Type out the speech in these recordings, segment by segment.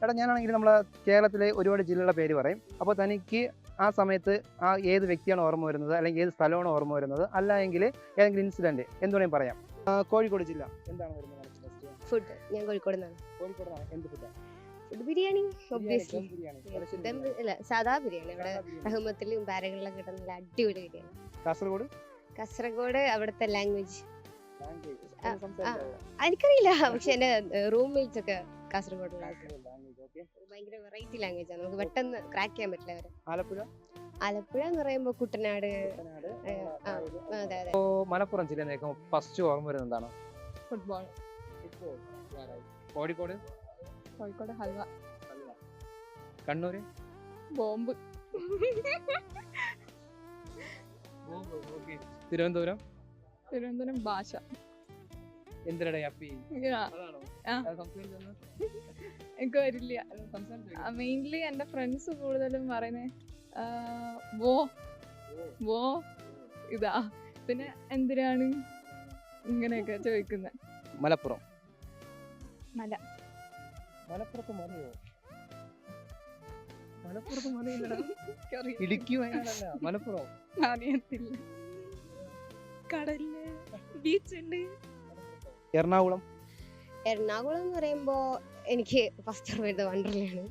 എടാ ഞാനാണെങ്കിൽ നമ്മളെ കേരളത്തിലെ ഒരുപാട് ജില്ലകളുടെ പേര് പറയും. അപ്പോൾ തനിക്ക് ആ സമയത്ത് ഏത് വ്യക്തിയാണ് ഓർമ്മ വരുന്നത്, അല്ലെങ്കിൽ ഏത് സ്ഥലമാണ് ഓർമ്മ വരുന്നത്, അല്ല എങ്കിൽ ഏതെങ്കിലും ഇൻസിഡന്റ് എന്തുവേണമെങ്കിലും പറയാം. കോഴിക്കോട് ജില്ല എന്താണ് വരുന്നത് മനസ്സിൽ ഫസ്റ്റ്? ഫുഡ് ഞാൻ കോഴിക്കോട് നിന്നാണ്. കോഴിക്കോടാണ്. എന്ത് ഫുഡാണ്? Food biryani obviously. ബിരിയാണി. അല്ല സാധാ ബിരിയാണി. അവിടെ റഹ്മത്തിലും ബാരകളിലൊക്കെ കിട്ടുന്ന നല്ല അടിപൊളി ബിരിയാണി. കാസർഗോഡ് കാസർഗോഡ് അവിടുത്തെ ലാംഗ്വേജ് ലാംഗ്വേജ് എനിക്കറിയില്ല, പക്ഷെ എന്റെ റൂംമേറ്റ്സ് ഒക്കെ കാസർഗോഡുള്ള ആൾക്കാർ. ഭയങ്കര വെറൈറ്റി ലാംഗ്വേജ് ആണ്, നമുക്ക് പെട്ടെന്ന് ക്രാക്ക് ചെയ്യാൻ പറ്റില്ല അവരെ. ആലപ്പുഴ ആലപ്പുഴ എന്ന് പറയുമ്പോൾ കുട്ടനാട്. അതെ അതെ. മലപ്പുറം ജില്ല നോക്കുമ്പോൾ ഫസ്റ്റ് ഓർമ്മ വരുന്നത് എന്താണ്? ഫുട്ബോൾ. കോഴിക്കോട് കോഴിക്കോട് ഹൽവ. കണ്ണൂര് ബോംബ്. തിരുവനന്തപുരം തിരുവനന്തപുരം ഭാഷ. എന്തിനടെ അപ്പി എനിക്ക് വരില്ല. മെയിൻലി എന്റെ ഫ്രണ്ട്സ് കൂടുതലും പറയുന്നേ വോ ഇതാ, പിന്നെ എന്തിനാണ് ഇങ്ങനെയൊക്കെ ചോദിക്കുന്നത്. മലപ്പുറം മല. മലപ്പുറത്ത് മലയോ? മലപ്പുറത്ത് മലയില്ലടാ. ഇടുക്കി വയനാടല്ല, മലപ്പുറം. അറിയത്തില്ല. കടല്, ബീച്ച് ഉണ്ട്. എറണാകുളം. എറണാകുളം എന്ന് പറയുമ്പോ എനിക്ക് ഫസ്റ്റ് ഓർമ്മ വരുന്നത് വണ്ടർലയാണ്.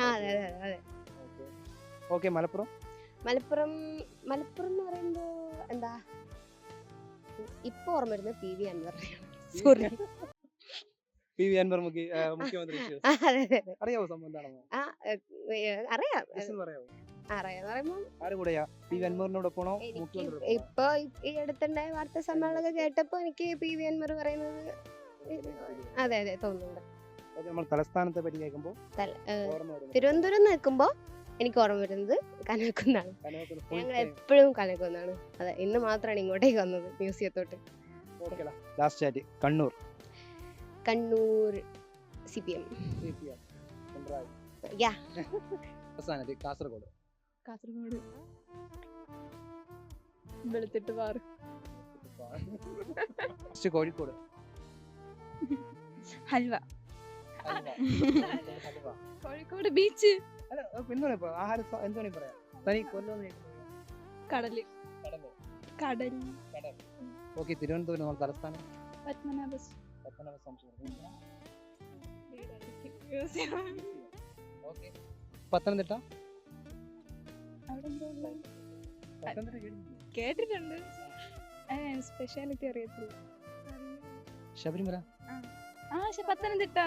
അതെ അതെ അതെ. ഓക്കെ. മലപ്പുറം. മലപ്പുറം മലപ്പുറം എന്ന് പറയുമ്പോ എന്താ ഇപ്പൊ ഓർമ്മ വരുന്നത് PV അൻവറിനെയാണ്. സോറി. PV അൻവർ മുഖ്യമന്ത്രി. അറിയാവോ സംഭവം എന്താണെന്ന്? അറിയാം. ഇപ്പൊ ഈ അടുത്തുണ്ടായ വാർത്താ സമ്മേളനമൊക്കെ കേട്ടപ്പോ എനിക്ക് PV അൻവർ പറയുന്നത് അതെ അതെ തോന്നുന്നുണ്ട്. തലസ്ഥാനത്തെ പറ്റി കേൾക്കുമ്പോൾ തിരുവനന്തപുരം നിൽക്കുമ്പോ എനിക്ക് ഓർമ്മ വരുന്നത് കനകക്കുന്നാണ്. ഞങ്ങൾ എപ്പോഴും കനകക്കുന്നാണ്. അതെ, ഇന്ന് മാത്രമാണ് ഇങ്ങോട്ടേക്ക് വന്നത് മ്യൂസിയത്തോട്ട്. കണ്ണൂർ. കണ്ണൂർ CPM. കാസർഗോഡ്. കാസർഗോഡ് വെളുത്തിട്ട് പാറ്. കോഴിക്കോട് ഹൽവ. കോഴിക്കോട് ബീച്ച്. കടല്. കടൽ. തിരുവനന്തപുരം തലസ്ഥാനം. പത്തനംതിട്ട. കേട്ടിട്ടുണ്ട്, സ്പെഷ്യാലിറ്റി അറിയത്തില്ല. ശബരിമല. പത്തനംതിട്ട.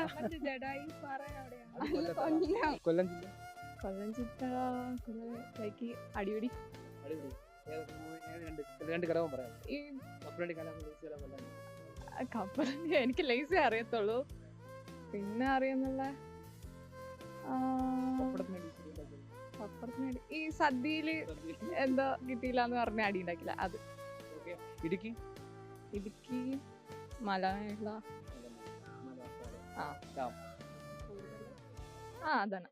കൊല്ലം ജില്ല. കൊല്ലം ജില്ല അടിപൊളി. രണ്ട് ഘടകം പറയാം. കപ്പൽ എനിക്ക് ലേസേ അറിയത്തുള്ളൂ, പിന്നെ അറിയുന്നുള്ള ഈ സദ്യയില് എന്തോ കിട്ടിയില്ല എന്ന് പറഞ്ഞ അടി ഉണ്ടാക്കില്ല അത്. ഇടുക്കി. ഇടുക്കി മലമേഖല. അതാണ്.